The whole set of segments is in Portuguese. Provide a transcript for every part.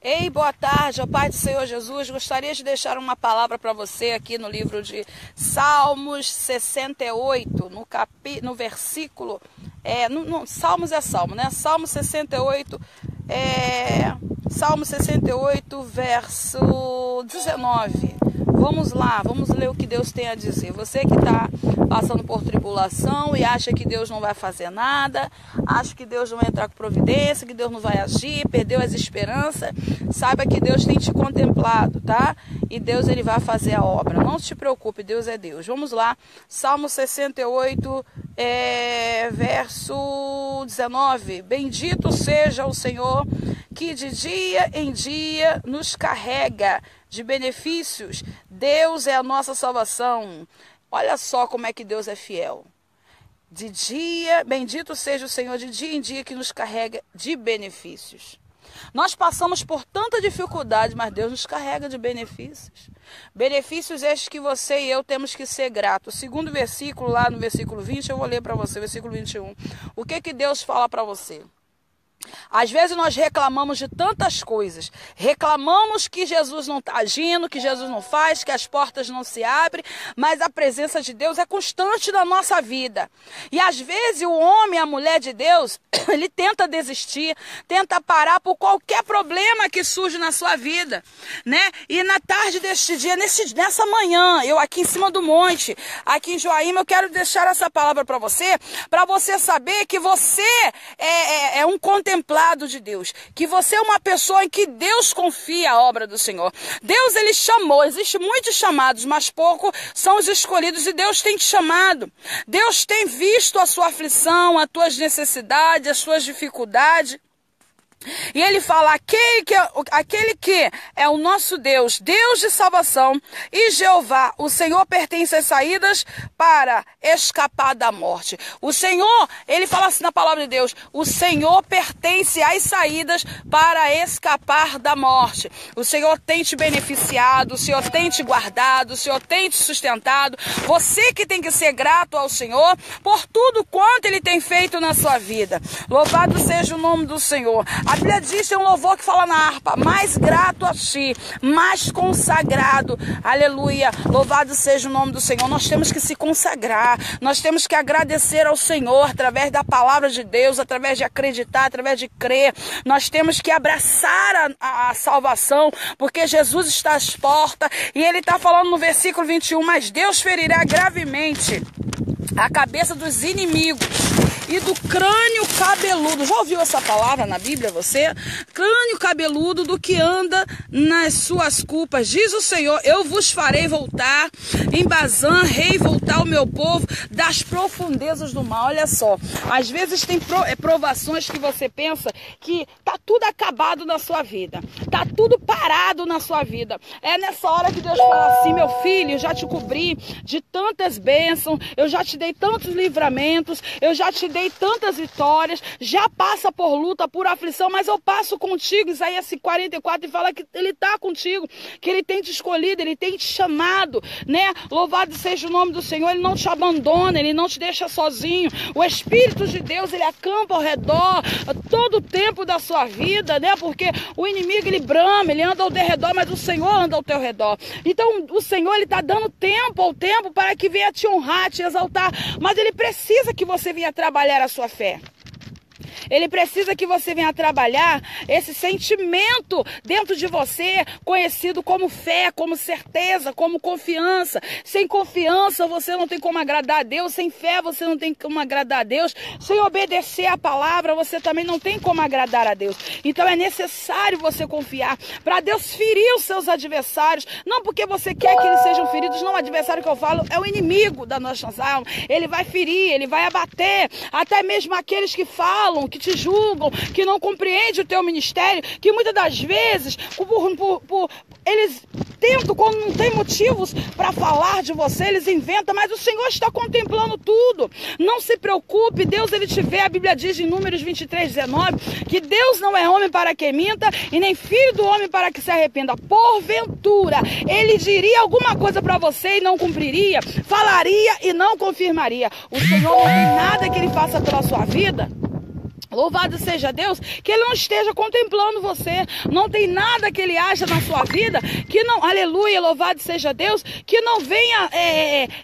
Ei, boa tarde, ó Pai do Senhor Jesus. Gostaria de deixar uma palavra para você aqui no livro de Salmos 68, no versículo... Salmos é Salmo, né? Salmo 68, Salmo 68, verso 19. Vamos lá, vamos ler o que Deus tem a dizer. Você que está passando por tribulação e acha que Deus não vai fazer nada, acha que Deus não vai entrar com providência, que Deus não vai agir, perdeu as esperanças, saiba que Deus tem te contemplado, tá? E Deus, ele vai fazer a obra. Não se preocupe, Deus é Deus. Vamos lá, Salmo 68, verso 19. Bendito seja o Senhor, que de dia em dia nos carrega de benefícios. Deus é a nossa salvação. Olha só como é que Deus é fiel. Bendito seja o Senhor, de dia em dia que nos carrega de benefícios. Nós passamos por tanta dificuldade, mas Deus nos carrega de benefícios. Benefícios estes que você e eu temos que ser gratos. O segundo versículo, lá no versículo 20, eu vou ler para você, versículo 21. O que Deus fala para você? Às vezes nós reclamamos de tantas coisas, reclamamos que Jesus não está agindo, que Jesus não faz, que as portas não se abrem, mas a presença de Deus é constante na nossa vida. E às vezes o homem, a mulher de Deus, ele tenta desistir, tenta parar por qualquer problema que surge na sua vida, né? E na tarde deste dia, nessa manhã, eu aqui em cima do monte, aqui em Joaíma, eu quero deixar essa palavra para você saber que você é um contemplado de Deus, que você é uma pessoa em que Deus confia a obra do Senhor. Deus, ele chamou, existem muitos chamados, mas poucos são os escolhidos, e Deus tem te chamado. Deus tem visto a sua aflição, as tuas necessidades, as suas dificuldades. E ele fala, aquele que é o nosso Deus, Deus de salvação, e Jeová, o Senhor pertence às saídas para escapar da morte. O Senhor, ele fala assim na palavra de Deus, o Senhor pertence às saídas para escapar da morte. O Senhor tem te beneficiado, o Senhor tem te guardado, o Senhor tem te sustentado. Você que tem que ser grato ao Senhor por tudo quanto ele tem feito na sua vida. Louvado seja o nome do Senhor. A Bíblia diz, tem um louvor que fala na harpa, mais grato a ti, mais consagrado, aleluia, louvado seja o nome do Senhor. Nós temos que se consagrar, nós temos que agradecer ao Senhor, através da palavra de Deus, através de acreditar, através de crer. Nós temos que abraçar a salvação, porque Jesus está às portas, e ele está falando no versículo 21, mas Deus ferirá gravemente a cabeça dos inimigos e do crânio cabeludo. Já ouviu essa palavra na Bíblia, você? Crânio cabeludo do que anda nas suas culpas. Diz o Senhor, eu vos farei voltar em Bazã, rei voltar o meu povo das profundezas do mar. Olha só, às vezes tem provações que você pensa que tá tudo acabado na sua vida, tá tudo parado na sua vida. É nessa hora que Deus fala assim, meu filho, eu já te cobri de tantas bênçãos, eu já te dei tantos livramentos, eu já te dei tantas vitórias, já passa por luta, por aflição, mas eu passo contigo. Isaías 44 e fala que ele está contigo, que ele tem te escolhido, ele tem te chamado, né? Louvado seja o nome do Senhor, ele não te abandona, ele não te deixa sozinho. O Espírito de Deus, ele acampa ao redor todo o tempo da sua vida, né? Porque o inimigo, ele brama, ele anda ao teu redor, mas o Senhor anda ao teu redor. Então o Senhor, ele está dando tempo ao tempo para que venha te honrar, te exaltar, mas ele precisa que você venha trabalhar a sua fé. Ele precisa que você venha trabalhar esse sentimento dentro de você, conhecido como fé, como certeza, como confiança. Sem confiança você não tem como agradar a Deus, sem fé você não tem como agradar a Deus, sem obedecer a palavra você também não tem como agradar a Deus. Então é necessário você confiar para Deus ferir os seus adversários, não porque você quer que eles sejam feridos, não, o adversário que eu falo é o inimigo das nossas almas. Ele vai ferir, ele vai abater, até mesmo aqueles que falam, que te julgam, que não compreendem o teu ministério, que muitas das vezes eles tentam, quando não tem motivos para falar de você, eles inventam, mas o Senhor está contemplando tudo. Não se preocupe, Deus, ele te vê. A Bíblia diz em Números 23:19 que Deus não é homem para que minta e nem filho do homem para que se arrependa. Porventura ele diria alguma coisa para você e não cumpriria, falaria e não confirmaria. O Senhor não tem nada que ele faça pela sua vida Louvado seja Deus, que Ele não esteja contemplando você. Não tem nada que Ele haja na sua vida que não, aleluia, louvado seja Deus, que não venha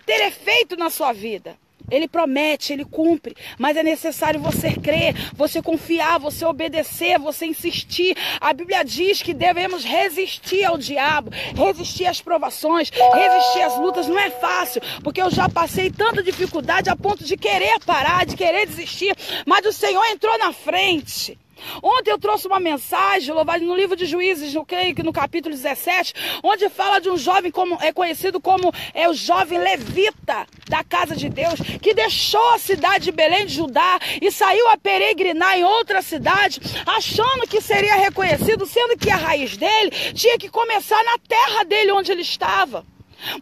ter efeito na sua vida. Ele promete, Ele cumpre, mas é necessário você crer, você confiar, você obedecer, você insistir. A Bíblia diz que devemos resistir ao diabo, resistir às provações, resistir às lutas. Não é fácil, porque eu já passei tanta dificuldade a ponto de querer parar, de querer desistir, mas o Senhor entrou na frente. Ontem eu trouxe uma mensagem, louvado, no livro de Juízes, eu creio que no capítulo 17, onde fala de um jovem conhecido como o jovem levita da casa de Deus, que deixou a cidade de Belém de Judá e saiu a peregrinar em outra cidade, achando que seria reconhecido, sendo que a raiz dele tinha que começar na terra dele onde ele estava.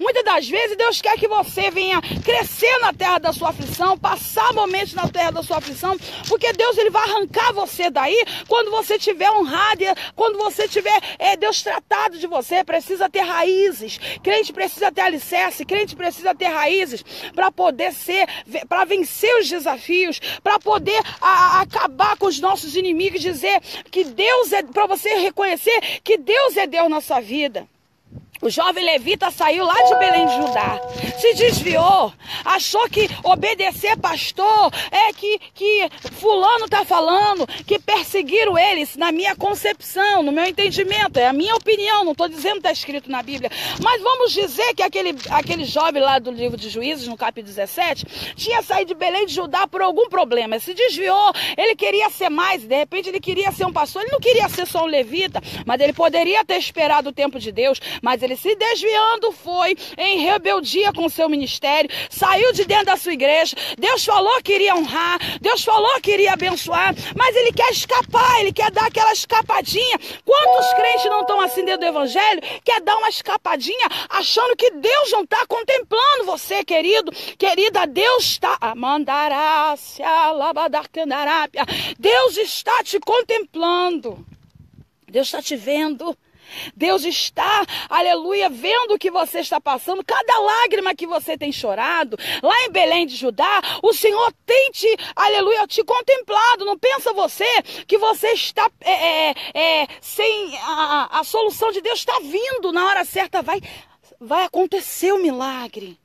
Muitas das vezes Deus quer que você venha crescer na terra da sua aflição, passar momentos na terra da sua aflição, porque Deus ele vai arrancar você daí quando você tiver honrado, quando você tiver Deus tratado de você. Precisa ter raízes, crente precisa ter alicerce, crente precisa ter raízes para poder para vencer os desafios, para poder acabar com os nossos inimigos, dizer que Deus para você reconhecer que Deus é Deus na sua vida. O jovem levita saiu lá de Belém de Judá, se desviou, achou que obedecer pastor que fulano está falando, que perseguiram eles. Na minha concepção, no meu entendimento, é a minha opinião, não estou dizendo que está escrito na Bíblia, mas vamos dizer que aquele jovem lá do livro de Juízes, no capítulo 17, tinha saído de Belém de Judá por algum problema, se desviou, ele queria ser mais, de repente ele queria ser um pastor, ele não queria ser só um levita, mas ele poderia ter esperado o tempo de Deus, mas ele se desviando foi em rebeldia com o seu ministério, saiu de dentro da sua igreja. Deus falou que iria honrar, Deus falou que iria abençoar, mas ele quer escapar, ele quer dar aquela escapadinha. Quantos crentes não estão assim dentro do evangelho, quer dar uma escapadinha, achando que Deus não está contemplando você, querido, querida. Deus está Deus está te contemplando, Deus está te vendo. Deus está, aleluia, vendo o que você está passando, cada lágrima que você tem chorado, lá em Belém de Judá, o Senhor tem aleluia, te contemplado. Não pensa você que você está sem a solução de Deus está vindo, na hora certa vai acontecer o milagre.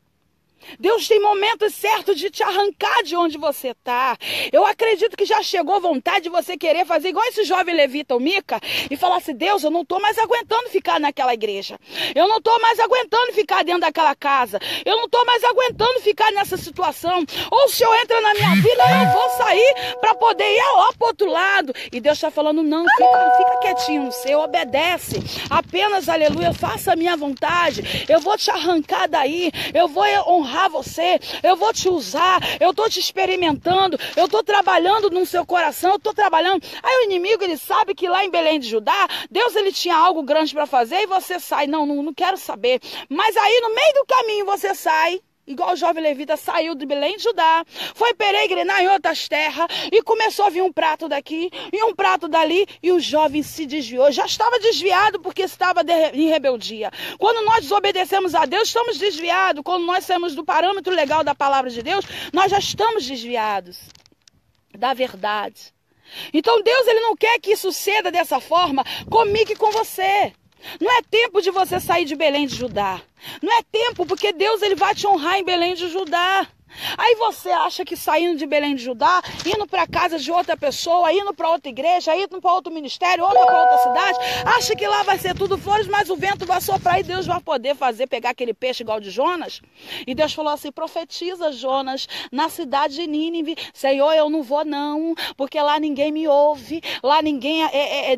Deus tem momentos certos de te arrancar de onde você está. Eu acredito que já chegou a vontade de você querer fazer igual esse jovem levita, o Mica, e falar assim: Deus, eu não estou mais aguentando ficar naquela igreja. Eu não estou mais aguentando ficar dentro daquela casa. Eu não estou mais aguentando ficar nessa situação. Ou o Senhor entra na minha vida, eu vou sair para poder ir lá para o outro lado. E Deus está falando: não, fica quietinho no seu, obedece. Apenas, aleluia, faça a minha vontade. Eu vou te arrancar daí. Eu vou honrar você, eu vou te usar, eu estou te experimentando, eu estou trabalhando no seu coração, eu estou trabalhando. Aí o inimigo, ele sabe que lá em Belém de Judá, Deus ele tinha algo grande para fazer e você sai, não quero saber. Mas aí no meio do caminho você sai, igual o jovem levita saiu de Belém de Judá, foi peregrinar em outras terras e começou a vir um prato daqui e um prato dali e o jovem se desviou. Já estava desviado porque estava em rebeldia. Quando nós desobedecemos a Deus, estamos desviados. Quando nós saímos do parâmetro legal da palavra de Deus, nós já estamos desviados da verdade. Então Deus ele não quer que suceda dessa forma comigo e com você. Não é tempo de você sair de Belém de Judá. Não é tempo, porque Deus ele vai te honrar em Belém de Judá. Aí você acha que saindo de Belém de Judá, indo para casa de outra pessoa, indo para outra igreja, indo para outro ministério, outra para outra cidade, acha que lá vai ser tudo flores, mas o vento vai soprar e Deus vai poder pegar aquele peixe igual de Jonas. E Deus falou assim: profetiza, Jonas, na cidade de Nínive. Senhor, eu não vou não, porque lá ninguém me ouve, lá ninguém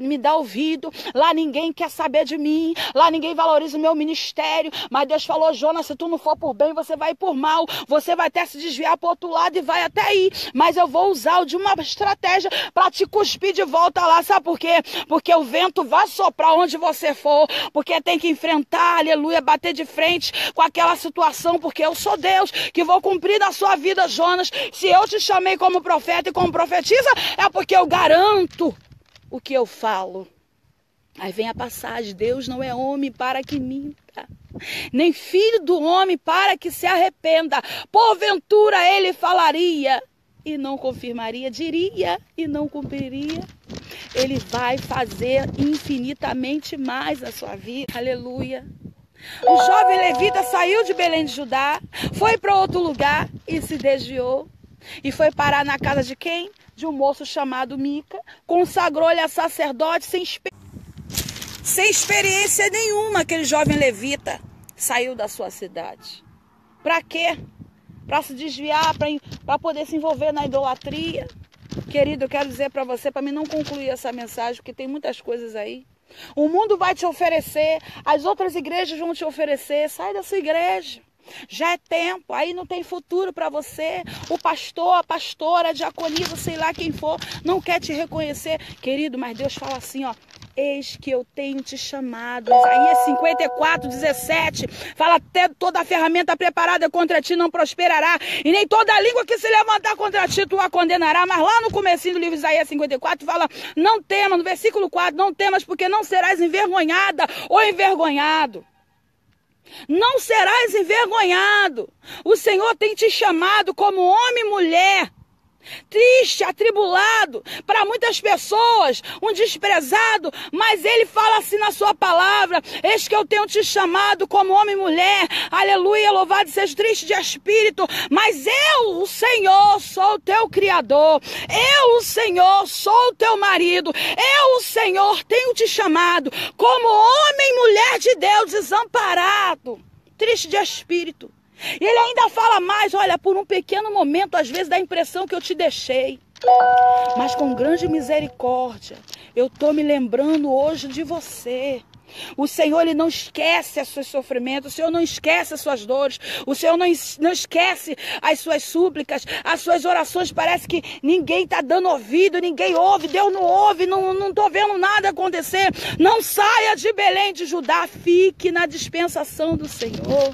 me dá ouvido, lá ninguém quer saber de mim, lá ninguém valoriza o meu ministério. Mas Deus falou: Jonas, se tu não for por bem, você vai por mal, você vai até se desviar para o outro lado e vai até aí, mas eu vou usar de uma estratégia para te cuspir de volta lá. Sabe por quê? Porque o vento vai soprar onde você for, porque tem que enfrentar, aleluia, bater de frente com aquela situação, porque eu sou Deus que vou cumprir na sua vida, Jonas. Se eu te chamei como profeta e como profetisa, é porque eu garanto o que eu falo. Aí vem a passagem: Deus não é homem para que minta, nem filho do homem para que se arrependa. Porventura ele falaria e não confirmaria, diria e não cumpriria. Ele vai fazer infinitamente mais na sua vida. Aleluia. O jovem levita saiu de Belém de Judá, foi para outro lugar e se desviou. E foi parar na casa de quem? De um moço chamado Mica. Consagrou-lhe a sacerdote sem experiência nenhuma. Aquele jovem levita saiu da sua cidade. Para quê? Para se desviar, para poder se envolver na idolatria. Querido, eu quero dizer para você, para mim não concluir essa mensagem, porque tem muitas coisas aí. O mundo vai te oferecer, as outras igrejas vão te oferecer, sai da sua igreja. Já é tempo, aí não tem futuro para você. O pastor, a pastora, a diaconisa, sei lá quem for, não quer te reconhecer. Querido, mas Deus fala assim, ó. Eis que eu tenho te chamado. Isaías 54, 17. Fala, até toda a ferramenta preparada contra ti não prosperará. E nem toda língua que se levantar contra ti tu a condenará. Mas lá no comecinho do livro Isaías 54 fala, não temas, no versículo 4, não temas porque não serás envergonhada ou envergonhado. Não serás envergonhado. O Senhor tem te chamado como homem e mulher. Triste, atribulado, para muitas pessoas, um desprezado, mas ele fala assim na sua palavra, eis que eu tenho te chamado como homem e mulher, aleluia, louvado seja triste de espírito, mas eu, o Senhor, sou o teu Criador, eu, o Senhor, sou o teu marido, eu, o Senhor, tenho te chamado como homem e mulher de Deus, desamparado, triste de espírito. E ele ainda fala mais, olha, por um pequeno momento, às vezes dá a impressão que eu te deixei. Mas com grande misericórdia, eu estou me lembrando hoje de você. O Senhor, Ele não esquece os seus sofrimentos, o Senhor não esquece as suas dores, o Senhor não esquece as suas súplicas, as suas orações. Parece que ninguém está dando ouvido, ninguém ouve, Deus não ouve, não estou vendo nada acontecer. Não saia de Belém de Judá, fique na dispensação do Senhor.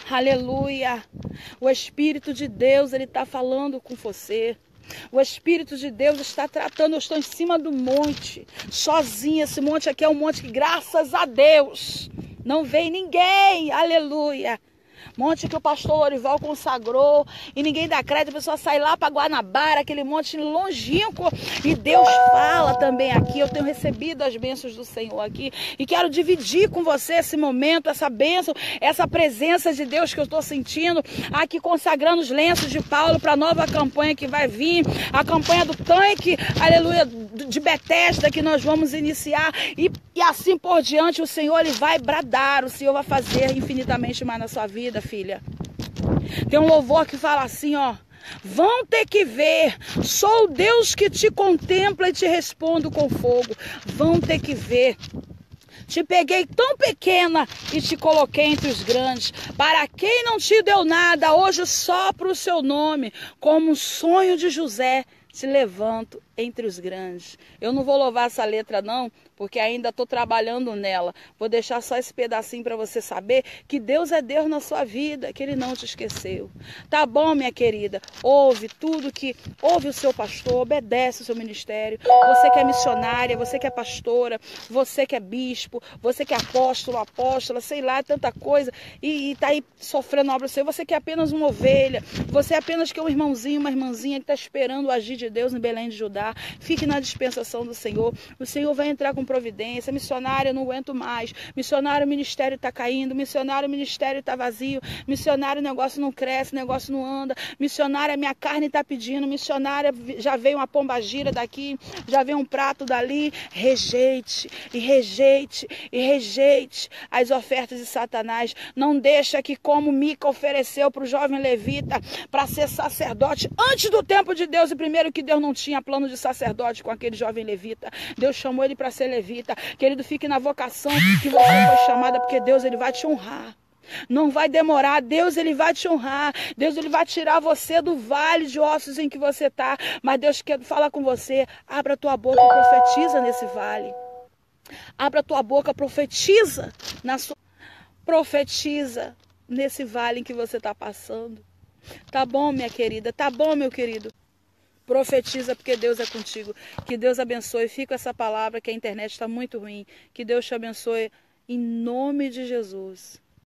Aleluia, o Espírito de Deus, Ele está falando com você. O Espírito de Deus está tratando, eu estou em cima do monte, sozinha. Esse monte aqui é um monte que, graças a Deus, não vem ninguém, aleluia. Monte que o pastor Lorival consagrou e ninguém dá crédito, a pessoa sai lá para Guanabara, aquele monte longínquo, e Deus fala também aqui. Eu tenho recebido as bênçãos do Senhor aqui e quero dividir com você esse momento, essa bênção, essa presença de Deus que eu estou sentindo aqui, consagrando os lenços de Paulo para a nova campanha que vai vir, a campanha do tanque, aleluia, de Betesda, que nós vamos iniciar, e assim por diante. O Senhor, Ele vai bradar, o Senhor vai fazer infinitamente mais na sua vida, filha. Tem um louvor que fala assim, ó: vão ter que ver, sou o Deus que te contempla e te respondo com fogo. Vão ter que ver. Te peguei tão pequena e te coloquei entre os grandes. Para quem não te deu nada, hoje sopro o seu nome. Como um sonho de José, te levanto entre os grandes. Eu não vou louvar essa letra não, porque ainda estou trabalhando nela. Vou deixar só esse pedacinho para você saber que Deus é Deus na sua vida, que Ele não te esqueceu. Tá bom, minha querida? Ouve tudo que... Ouve o seu pastor, obedece o seu ministério. Você que é missionária, você que é pastora, você que é bispo, você que é apóstolo, apóstola, sei lá, tanta coisa, e tá aí sofrendo obra seu. Você que é apenas uma ovelha, você é apenas que é um irmãozinho, uma irmãzinha que está esperando o agir de Deus em Belém de Judá. Fique na dispensação do Senhor. O Senhor vai entrar com providência. Missionária, eu não aguento mais. Missionário, o ministério está caindo. Missionário, o ministério está vazio. Missionário, o negócio não cresce, o negócio não anda. Missionária, minha carne está pedindo. Missionária, já veio uma pombagira daqui, já veio um prato dali. Rejeite, e rejeite, e rejeite as ofertas de Satanás. Não deixa que, como Mica ofereceu para o jovem levita, para ser sacerdote antes do tempo de Deus, e primeiro que Deus não tinha plano de sacerdote com aquele jovem levita. Deus chamou ele para ser levita. Querido, fique na vocação que você foi chamada, porque Deus, Ele vai te honrar. Não vai demorar. Deus, Ele vai te honrar. Deus, Ele vai tirar você do vale de ossos em que você está. Mas Deus quer falar com você. Abra a tua boca e profetiza nesse vale. Abra a tua boca, profetiza profetiza nesse vale em que você está passando. Tá bom, minha querida? Tá bom, meu querido? Profetiza, porque Deus é contigo. Que Deus abençoe. Fica essa palavra, que a internet está muito ruim. Que Deus te abençoe em nome de Jesus.